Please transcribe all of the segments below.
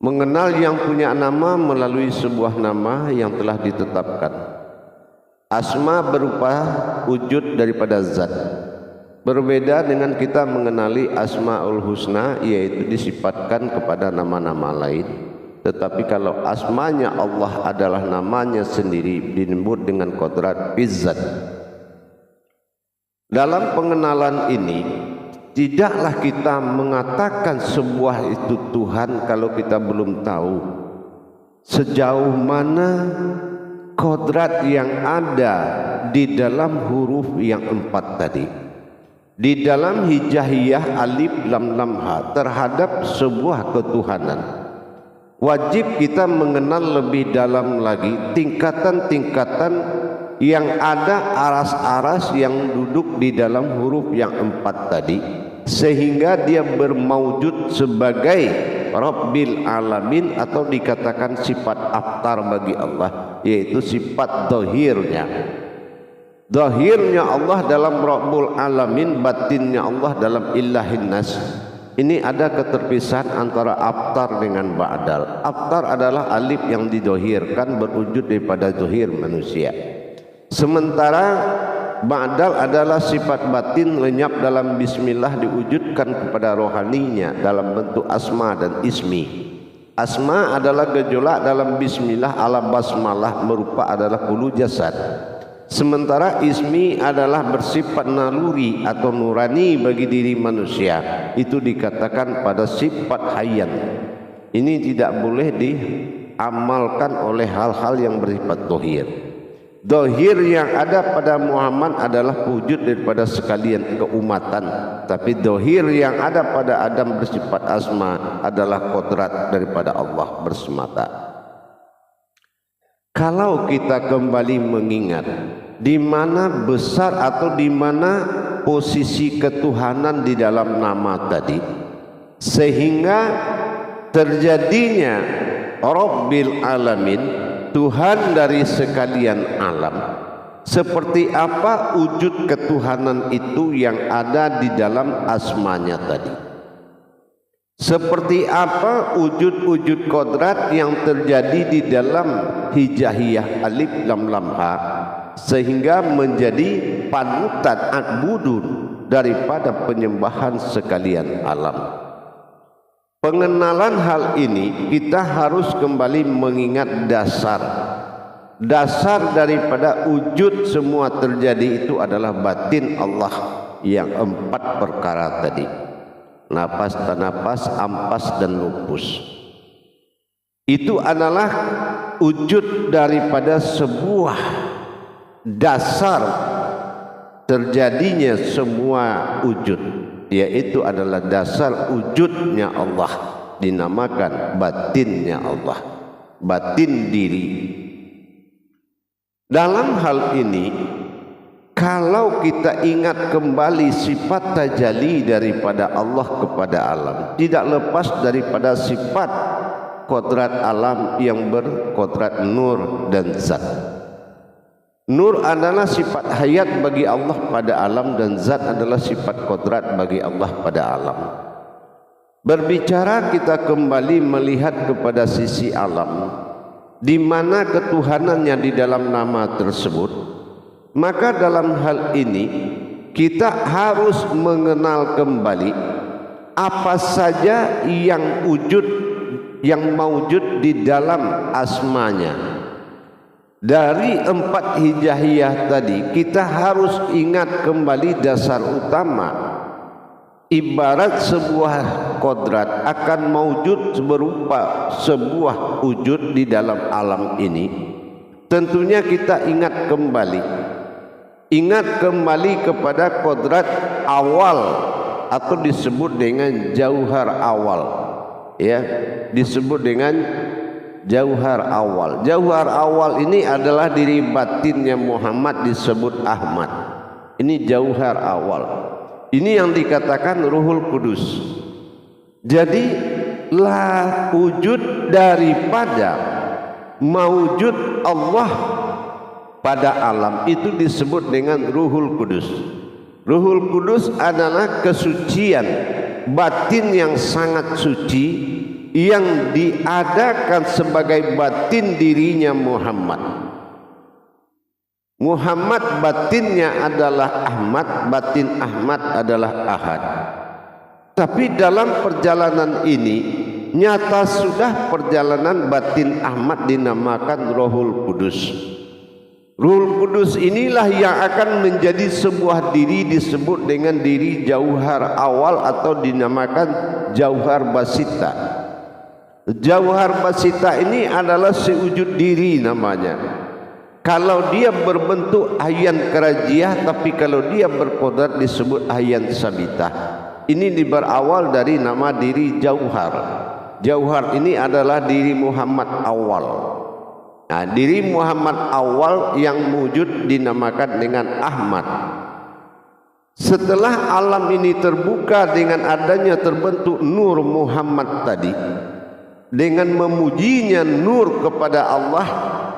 Mengenal yang punya nama melalui sebuah nama yang telah ditetapkan. Asma berupa wujud daripada zat. Berbeda dengan kita mengenali Asmaul Husna, yaitu disifatkan kepada nama-nama lain. Tetapi kalau asmanya Allah adalah namanya sendiri, disebut dengan qudrat izzat. Dalam pengenalan ini, tidaklah kita mengatakan sebuah itu Tuhan kalau kita belum tahu sejauh mana qudrat yang ada di dalam huruf yang 4 tadi, di dalam hijaiyah alif lam lam ha terhadap sebuah ketuhanan. Wajib kita mengenal lebih dalam lagi tingkatan-tingkatan yang ada, aras-aras yang duduk di dalam huruf yang 4 tadi, sehingga dia bermaujud sebagai Rabbil Alamin, atau dikatakan sifat aftar bagi Allah, yaitu sifat dohirnya. Dohirnya Allah dalam Rabbul Alamin, batinnya Allah dalam Ilahin Nas. Ini ada keterpisahan antara aftar dengan ba'dal. Aftar adalah alif yang didohirkan, berwujud daripada dohir manusia. Sementara ba'dal adalah sifat batin lenyap dalam bismillah, diwujudkan kepada rohaninya dalam bentuk asma dan ismi. Asma adalah gejolak dalam bismillah ala basmalah, merupa adalah hulu jasad. Sementara ismi adalah bersifat naluri atau nurani bagi diri manusia, itu dikatakan pada sifat hayyan. Ini tidak boleh diamalkan oleh hal-hal yang bersifat dohir. Dohir yang ada pada Muhammad adalah wujud daripada sekalian keumatan, tapi dohir yang ada pada Adam bersifat asma adalah qudrat daripada Allah bersemata. Kalau kita kembali mengingat di mana besar atau di mana posisi ketuhanan di dalam nama tadi, sehingga terjadinya Rabbil Alamin, Tuhan dari sekalian alam. Seperti apa wujud ketuhanan itu yang ada di dalam asmanya tadi? Seperti apa wujud-wujud kodrat yang terjadi di dalam hijaiyah alif lam lam ha, sehingga menjadi panutan akbudun daripada penyembahan sekalian alam. Pengenalan hal ini kita harus kembali mengingat dasar daripada wujud semua terjadi itu adalah batin Allah yang 4 perkara tadi: napas, tanapas, ampas, dan lupus. Itu adalah wujud daripada sebuah dasar terjadinya semua wujud, yaitu adalah dasar wujudnya Allah, dinamakan batinnya Allah, batin diri. Dalam hal ini, kalau kita ingat kembali sifat tajalli daripada Allah kepada alam, tidak lepas daripada sifat kodrat alam yang berkodrat nur dan zat. Nur adalah sifat hayat bagi Allah pada alam, dan zat adalah sifat kodrat bagi Allah pada alam. Berbicara kita kembali melihat kepada sisi alam, di mana ketuhanannya di dalam nama tersebut, maka dalam hal ini kita harus mengenal kembali apa saja yang wujud, yang mawujud di dalam asmanya. Dari 4 hijaiyah tadi kita harus ingat kembali dasar utama. Ibarat sebuah kodrat akan mawujud berupa sebuah wujud di dalam alam ini, tentunya kita ingat kembali kepada kodrat awal, atau disebut dengan jauhar awal, ya, disebut dengan jauhar awal. Jauhar awal ini adalah diri batinnya Muhammad, disebut Ahmad. Ini jauhar awal. Ini yang dikatakan Ruhul Kudus. Jadi lah wujud daripada mawujud Allah pada alam itu disebut dengan Ruhul Kudus. Ruhul Kudus adalah kesucian batin yang sangat suci yang diadakan sebagai batin dirinya Muhammad. Muhammad batinnya adalah Ahmad, batin Ahmad adalah Ahad. Tapi dalam perjalanan ini nyata sudah perjalanan batin Ahmad dinamakan Rohul Kudus. Rohul Kudus inilah yang akan menjadi sebuah diri disebut dengan diri jauhar awal atau dinamakan jauhar basita. Jauhar basita ini adalah sewujud diri namanya. Kalau dia berbentuk ayan kerajiah, tapi kalau dia berkodrat disebut ayan sabitah. Ini berawal dari nama diri jauhar. Jauhar ini adalah diri Muhammad awal. Nah, diri Muhammad awal yang wujud dinamakan dengan Ahmad. Setelah alam ini terbuka dengan adanya terbentuk Nur Muhammad tadi, dengan memujinya Nur kepada Allah,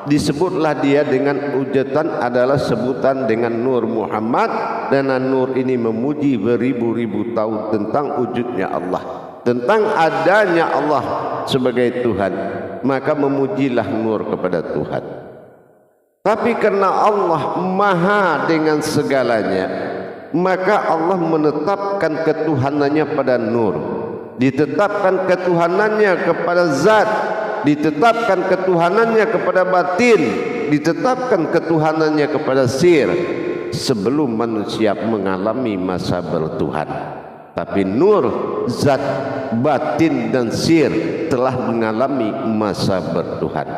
disebutlah dia dengan ujutan adalah sebutan dengan Nur Muhammad, dan Nur ini memuji beribu-ribu tahun tentang wujudnya Allah, tentang adanya Allah sebagai Tuhan, maka memujilah Nur kepada Tuhan. Tapi karena Allah maha dengan segalanya, maka Allah menetapkan ketuhanannya pada Nur, ditetapkan ketuhanannya kepada Zat, ditetapkan ketuhanannya kepada batin, ditetapkan ketuhanannya kepada sir sebelum manusia mengalami masa bertuhan. Tapi Nur, Zat, batin dan sir telah mengalami masa bertuhan.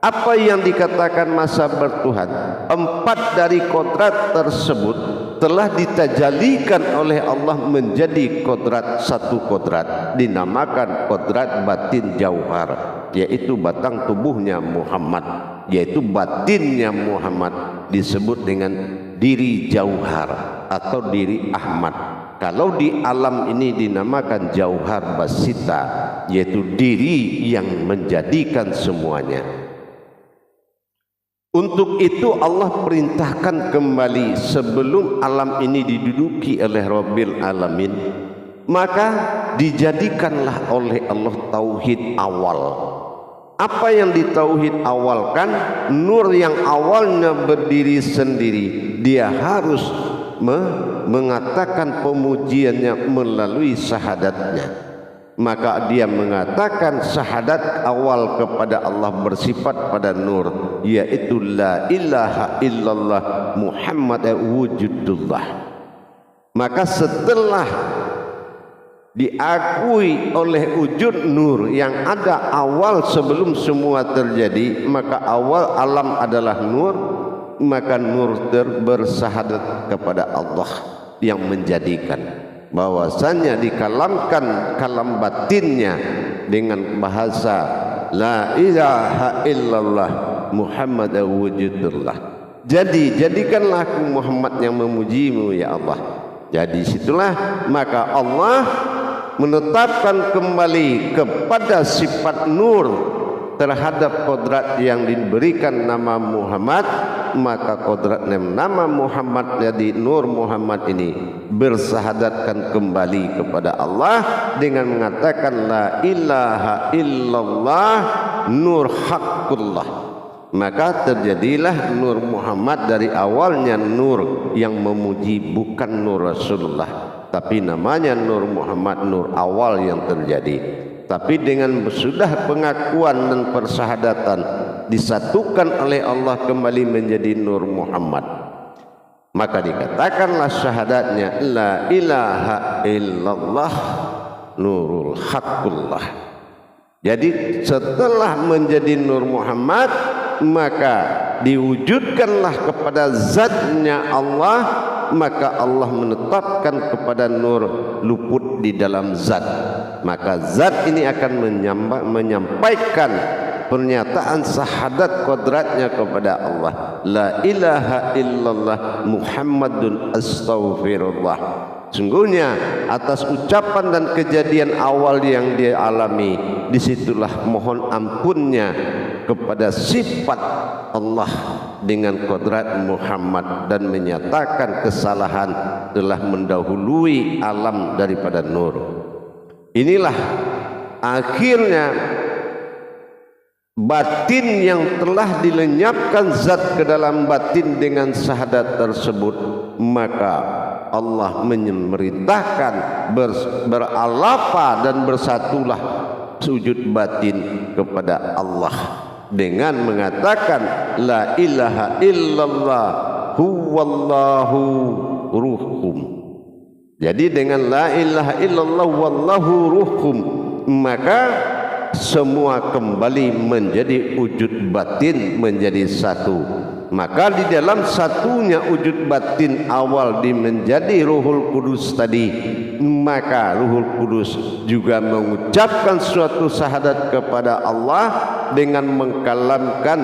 Apa yang dikatakan masa bertuhan? 4 dari kodrat tersebut telah ditajalikan oleh Allah menjadi kodrat, satu kodrat dinamakan kodrat batin jauhar, yaitu batang tubuhnya Muhammad, yaitu batinnya Muhammad, disebut dengan diri jauhar atau diri Ahmad. Kalau di alam ini dinamakan jauhar basita, yaitu diri yang menjadikan semuanya. Untuk itu Allah perintahkan kembali sebelum alam ini diduduki oleh Rabbil Alamin, maka dijadikanlah oleh Allah tauhid awal. Apa yang ditauhid awalkan? Nur yang awalnya berdiri sendiri, dia harus mengatakan pemujiannya melalui syahadatnya. Maka dia mengatakan syahadat awal kepada Allah bersifat pada nur, yaitu la ilaha illallah Muhammad wujudullah. Maka setelah diakui oleh wujud nur yang ada awal sebelum semua terjadi, maka awal alam adalah nur, maka nur bersyahadat kepada Allah yang menjadikan bahwasannya dikalamkan kalam batinnya dengan bahasa la ilaha illallah Muhammad wujudullah. Jadi jadikanlah aku Muhammad yang memujimu ya Allah. Jadi situlah maka Allah menetapkan kembali kepada sifat nur terhadap kodrat yang diberikan nama Muhammad. Maka kodrat nama Muhammad, jadi Nur Muhammad ini bersahadatkan kembali kepada Allah dengan mengatakan la ilaha illallah nur haqqullah. Maka terjadilah Nur Muhammad dari awalnya nur yang memuji, bukan Nur Rasulullah, tapi namanya Nur Muhammad, nur awal yang terjadi. Tapi dengan sudah pengakuan dan persyahadatan disatukan oleh Allah kembali menjadi Nur Muhammad, maka dikatakanlah syahadatnya la ilaha illallah nurul haqqullah. Jadi setelah menjadi Nur Muhammad, maka diwujudkanlah kepada zatnya Allah, maka Allah menetapkan kepada nur luput di dalam zat. Maka zat ini akan menyampaikan pernyataan syahadat kodratnya kepada Allah, la ilaha illallah Muhammadun astaghfirullah. Sungguhnya atas ucapan dan kejadian awal yang dia alami, disitulah mohon ampunnya kepada sifat Allah dengan kodrat Muhammad, dan menyatakan kesalahan telah mendahului alam daripada nur. Inilah akhirnya batin yang telah dilenyapkan zat ke dalam batin dengan syahadat tersebut, maka Allah memerintahkan beralapa dan bersatulah sujud batin kepada Allah dengan mengatakan la ilaha illallah huwallahu ruhum. Jadi dengan la ilaha illallah wallahu ruhum, maka semua kembali menjadi wujud batin menjadi satu. Maka di dalam satunya wujud batin awal menjadi Ruhul Kudus tadi, maka Ruhul Kudus juga mengucapkan suatu syahadat kepada Allah dengan mengkalamkan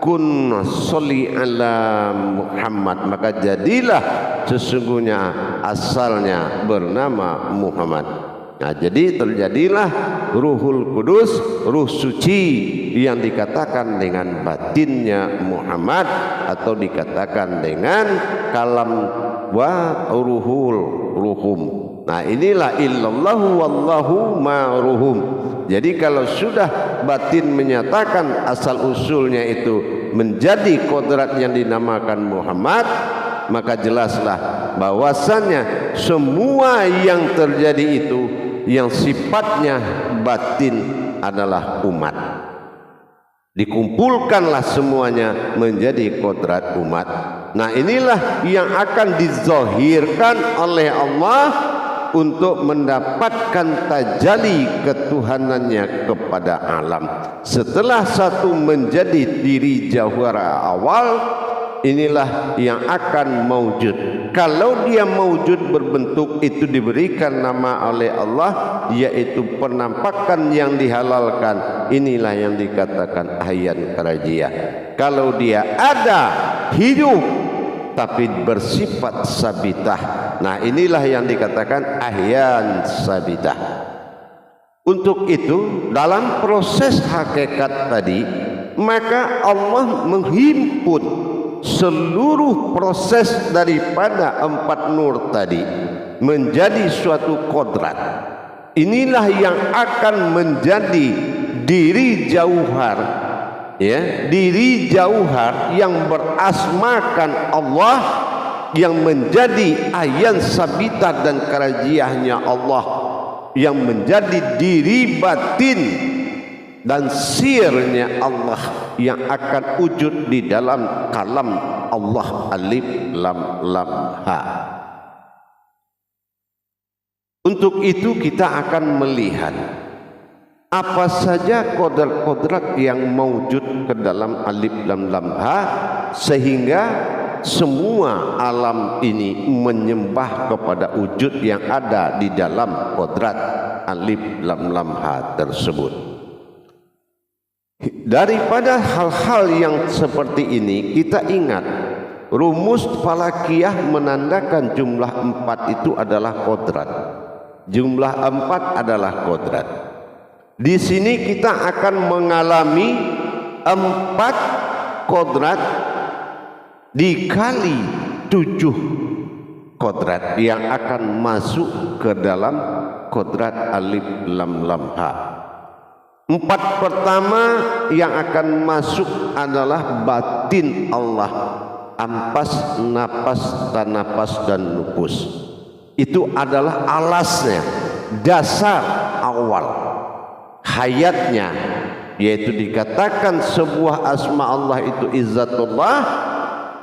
kun sholli ala Muhammad, maka jadilah sesungguhnya asalnya bernama Muhammad. Nah, jadi terjadilah Ruhul Kudus, ruh suci yang dikatakan dengan batinnya Muhammad atau dikatakan dengan kalam wa ruhul ruhum. Nah, inilah illallahu wallahu ma'ruhum. Jadi kalau sudah batin menyatakan asal usulnya itu menjadi kodrat yang dinamakan Muhammad, maka jelaslah bahwasannya semua yang terjadi itu yang sifatnya batin adalah umat. Dikumpulkanlah semuanya menjadi kodrat umat. Nah, inilah yang akan dizahirkan oleh Allah untuk mendapatkan tajalli ketuhanannya kepada alam. Setelah satu menjadi diri jawhara awal, inilah yang akan maujud. Kalau dia maujud berbentuk, itu diberikan nama oleh Allah, yaitu penampakan yang dihalalkan. Inilah yang dikatakan ahyan karajiyah. Kalau dia ada hidup tapi bersifat sabitah, nah inilah yang dikatakan ahyan sabitah. Untuk itu dalam proses hakikat tadi, maka Allah menghimpun seluruh proses daripada empat nur tadi menjadi suatu kodrat. Inilah yang akan menjadi diri jauhar, ya, diri jauhar yang berasmakan Allah, yang menjadi ayan sabitah dan karajiyahnya Allah, yang menjadi diri batin dan sirnya Allah yang akan wujud di dalam kalam Allah alif lam lam ha. Untuk itu kita akan melihat apa saja kodrat-kodrat yang mewujud ke dalam alif lam lam ha, sehingga semua alam ini menyembah kepada wujud yang ada di dalam kodrat alif lam lam ha tersebut. Daripada hal-hal yang seperti ini, kita ingat rumus falakiyah menandakan jumlah 4 itu adalah kodrat. Jumlah 4 adalah kodrat. Di sini kita akan mengalami 4 kodrat dikali 7 kodrat yang akan masuk ke dalam kodrat alif lam lam ha. 4 pertama yang akan masuk adalah batin Allah, ampas, napas, tanapas dan nufus. Itu adalah alasnya, dasar awal hayatnya, yaitu dikatakan sebuah asma Allah itu izzatullah,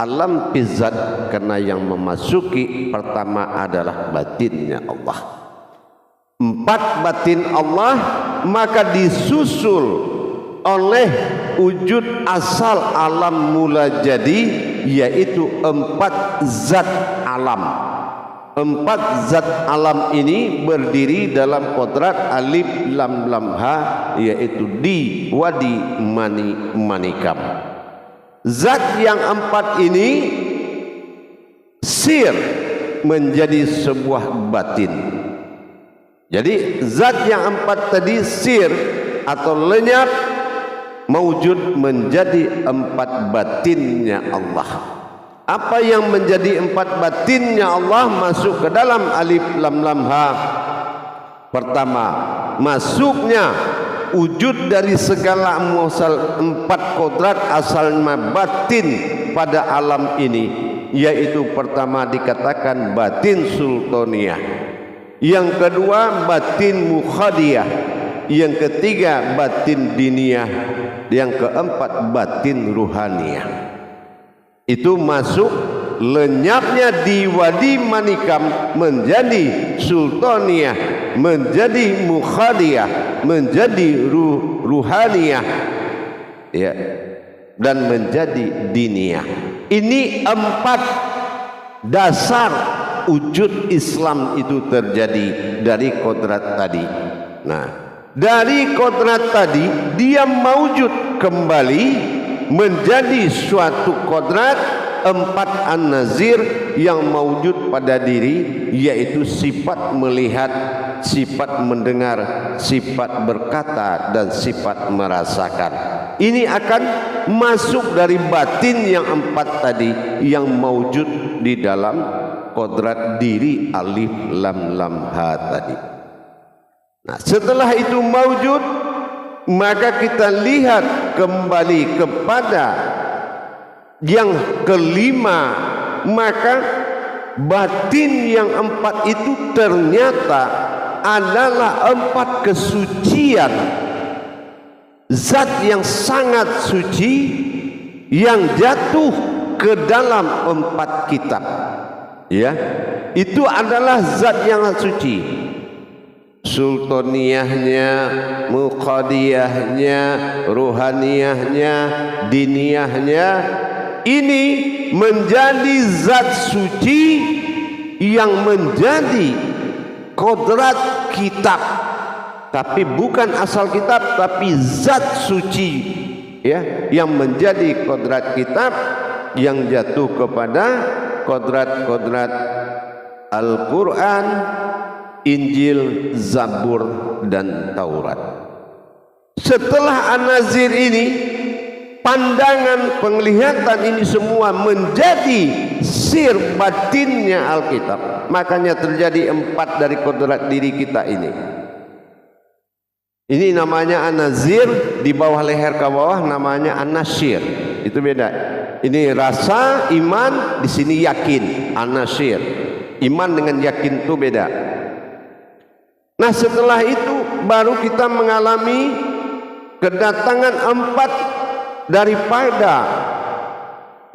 alam izzat, karena yang memasuki pertama adalah batinnya Allah. 4 batin Allah, maka disusul oleh wujud asal alam mula jadi, yaitu 4 zat alam. 4 zat alam ini berdiri dalam kodrat alif lam lam ha, yaitu di wadi mani manikam. Zat yang 4 ini sir menjadi sebuah batin. Jadi zat yang 4 tadi sir atau lenyap, mewujud menjadi 4 batinnya Allah. Apa yang menjadi 4 batinnya Allah masuk ke dalam alif lam lam ha? Pertama, masuknya wujud dari segala muasal empat kodrat asalnya batin pada alam ini, yaitu pertama dikatakan batin sultaniyah, yang kedua batin mukhadiyah, yang ketiga batin diniyah, yang keempat batin ruhaniyah. Itu masuk lenyapnya di wadi manikam menjadi sultaniyah, menjadi mukhadiyah, menjadi ruhaniyah, ya, dan menjadi diniyah. Ini empat dasar wujud Islam itu terjadi dari kodrat tadi. Nah, dari kodrat tadi dia mewujud kembali menjadi suatu kodrat empat an-nazir yang mewujud pada diri, yaitu sifat melihat, sifat mendengar, sifat berkata, dan sifat merasakan. Ini akan masuk dari batin yang empat tadi yang mewujud di dalam kodrat diri alif lam lam ha tadi. Nah, setelah itu mewujud, maka kita lihat kembali kepada yang kelima, maka batin yang empat itu ternyata adalah empat kesucian, zat yang sangat suci yang jatuh ke dalam empat kitab, ya, itu adalah zat yang suci. Sultaniyahnya, muqadiyahnya, ruhaniyahnya, diniyahnya, ini menjadi zat suci yang menjadi kodrat kitab, tapi bukan asal kitab, tapi zat suci, ya, yang menjadi kodrat kitab yang jatuh kepada kodrat-kodrat Al-Quran, Injil, Zabur, dan Taurat. Setelah an-nazir ini, pandangan, penglihatan ini semua menjadi sir batinnya Alkitab. Makanya terjadi empat dari kodrat diri kita ini. Ini namanya an-nazir, di bawah leher ke bawah namanya an-nasyir. Itu beda. Ini rasa iman, di sini yakin, an-nasyir. Iman dengan yakin itu beda. Nah, setelah itu baru kita mengalami kedatangan empat daripada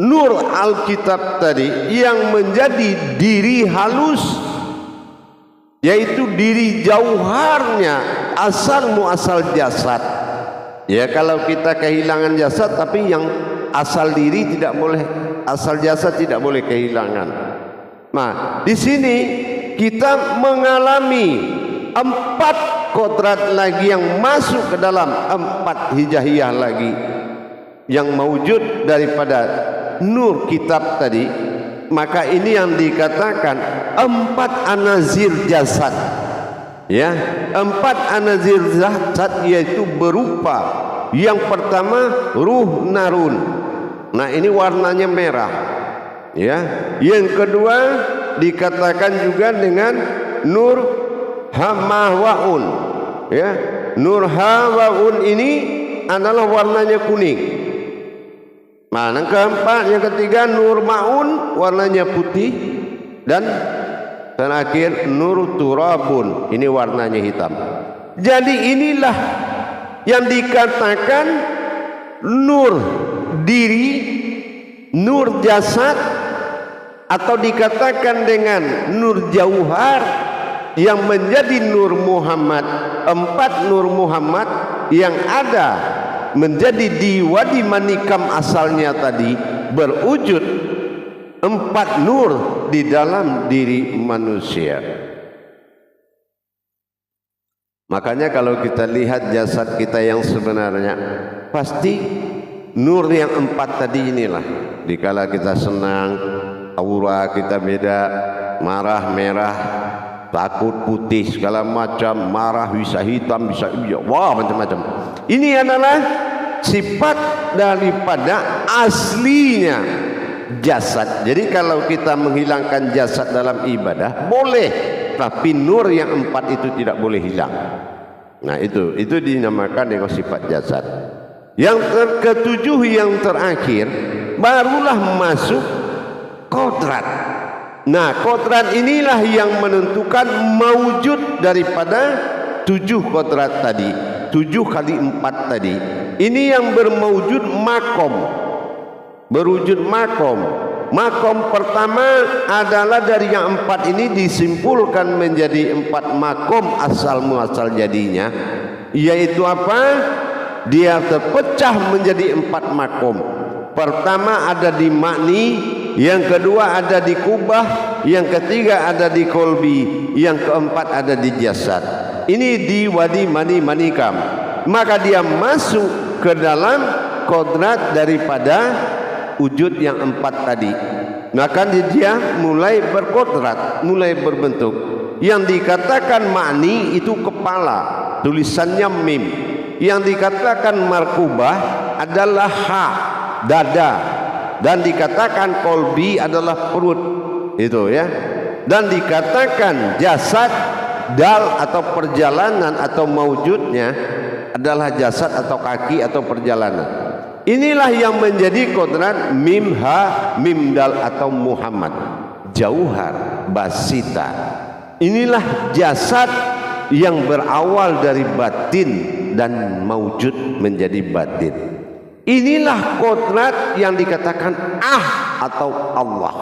nur Alkitab tadi yang menjadi diri halus, yaitu diri jauharnya, asal muasal jasad. Ya, kalau kita kehilangan jasad, tapi yang asal diri tidak boleh, asal jasad tidak boleh kehilangan. Nah, di sini kita mengalami empat kodrat lagi yang masuk ke dalam empat hijahiyah lagi yang mewujud daripada nur kitab tadi. Maka ini yang dikatakan empat anazir jasad, ya, empat anazir jasad, yaitu berupa yang pertama ruh narun. Nah, ini warnanya merah, ya. Yang kedua dikatakan juga dengan nur Hamawaun, ya. Nur Hamawaun ini adalah warnanya kuning. Nah, yang keempat, yang ketiga nur Maun, warnanya putih, dan terakhir nur Turabun, ini warnanya hitam. Jadi inilah yang dikatakan nur diri, nur jasad, atau dikatakan dengan nur jauhar yang menjadi nur Muhammad. Empat nur Muhammad yang ada menjadi di wadi manikam asalnya tadi berwujud empat nur di dalam diri manusia. Makanya kalau kita lihat jasad kita yang sebenarnya, pasti nur yang empat tadi inilah. Dikala kita senang, aura kita beda, marah merah, takut putih, segala macam, marah bisa hitam, bisa hijau, wah, macam-macam. Ini adalah sifat daripada aslinya jasad. Jadi kalau kita menghilangkan jasad dalam ibadah boleh, tapi nur yang 4 itu tidak boleh hilang. Nah itu dinamakan dengan sifat jasad. Yang ketujuh, yang terakhir, barulah masuk kodrat. Nah kodrat inilah yang menentukan maujud daripada 7 kodrat tadi, 7 kali 4 tadi. Ini yang bermaujud makom, berwujud makom. Makom pertama adalah dari yang 4 ini disimpulkan menjadi 4 makom asal muasal jadinya, yaitu apa? Dia terpecah menjadi 4 makom. Pertama ada di makni, yang kedua ada di kubah, yang ketiga ada di kolbi, yang keempat ada di jasad. Ini di wadi mani manikam. Maka dia masuk ke dalam kodrat daripada wujud yang 4 tadi. Maka dia mulai berkodrat, mulai berbentuk. Yang dikatakan makni itu kepala, tulisannya mim. Yang dikatakan markubah adalah ha, dada. Dan dikatakan kolbi adalah perut, itu ya. Dan dikatakan jasad, dal atau perjalanan atau maujudnya adalah jasad atau kaki atau perjalanan. Inilah yang menjadi kodrat mim ha mim dal atau Muhammad, jauhar basita. Inilah jasad yang berawal dari batin dan maujud menjadi batin. Inilah kodrat yang dikatakan atau Allah.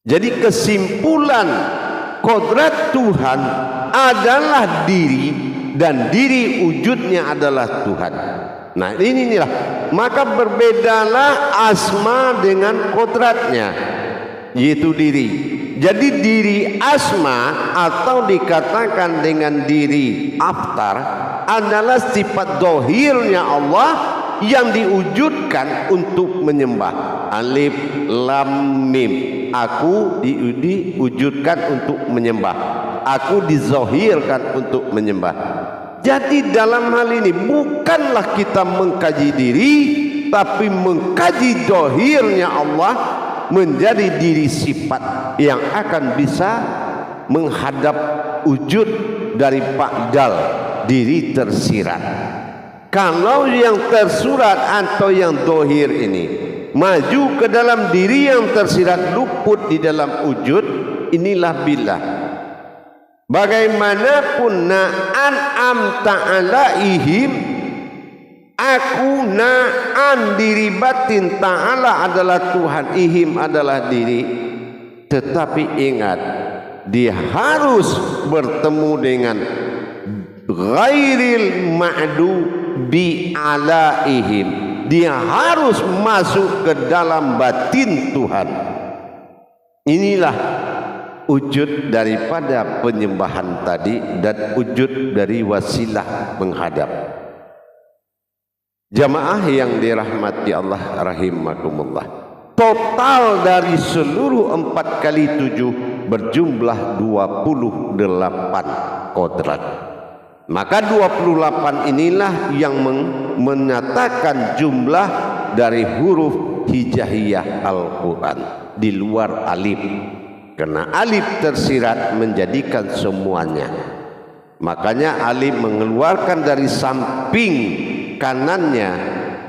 Jadi kesimpulan kodrat Tuhan adalah diri, dan diri wujudnya adalah Tuhan. Nah inilah, maka berbedalah asma dengan kodratnya, yaitu diri. Jadi diri asma atau dikatakan dengan diri aftar adalah sifat dohirnya Allah yang diwujudkan untuk menyembah. Alif lam mim, aku diwujudkan untuk menyembah, aku dizohirkan untuk menyembah. Jadi dalam hal ini bukanlah kita mengkaji diri, tapi mengkaji dohirnya Allah menjadi diri sifat yang akan bisa menghadap wujud dari Pakdal, diri tersirat. Kalau yang tersurat atau yang dohir ini maju ke dalam diri yang tersirat, luput di dalam wujud, inilah billah. Bagaimanapun na'an amta'alaihim, aku na'an diri batin, ta'ala adalah Tuhan, ihim adalah diri. Tetapi ingat, dia harus bertemu dengan ghairil ma'du bi alaihim. Dia harus masuk ke dalam batin Tuhan. Inilah wujud daripada penyembahan tadi dan wujud dari wasilah menghadap. Jamaah yang dirahmati Allah rahimakumullah, total dari seluruh 4 kali 7 berjumlah 28 kodrat. Maka 28 inilah yang menyatakan jumlah dari huruf hijaiyah Al-Quran di luar alif. Karena alif tersirat menjadikan semuanya. Makanya alif mengeluarkan dari samping kanannya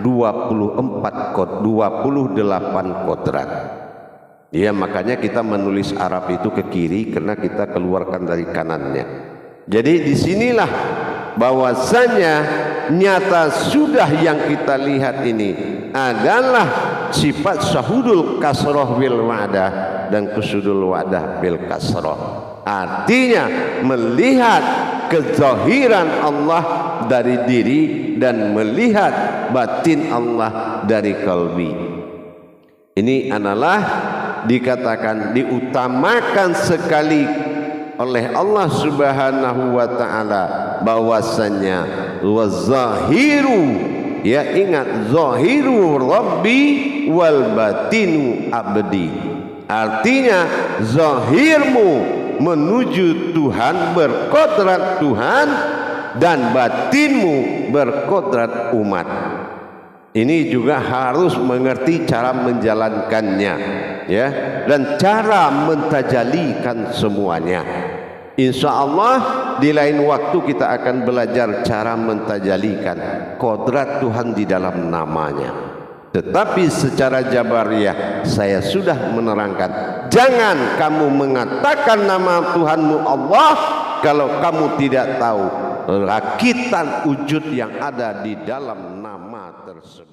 28 kodrat. Ya, makanya kita menulis Arab itu ke kiri karena kita keluarkan dari kanannya. Jadi disinilah bahwasanya nyata sudah yang kita lihat ini adalah sifat syahudul kasroh bil wa'dah dan kusudul wa'dah bil kasroh. Artinya melihat kezahiran Allah dari diri dan melihat batin Allah dari kalbi. Ini adalah dikatakan diutamakan sekali oleh Allah Subhanahu wa taala bahwasanya wazahiru, ya ingat, zahiru rabbi wal batinu abdi. Artinya zahirmu menuju Tuhan, berkodrat Tuhan, dan batinmu berkodrat umat. Ini juga harus mengerti cara menjalankannya, ya, dan cara mentajalikan semuanya. Insya Allah di lain waktu kita akan belajar cara mentajalikan kodrat Tuhan di dalam namanya. Tetapi secara jabariyah saya sudah menerangkan, jangan kamu mengatakan nama Tuhanmu Allah kalau kamu tidak tahu rakitan wujud yang ada di dalam nama tersebut.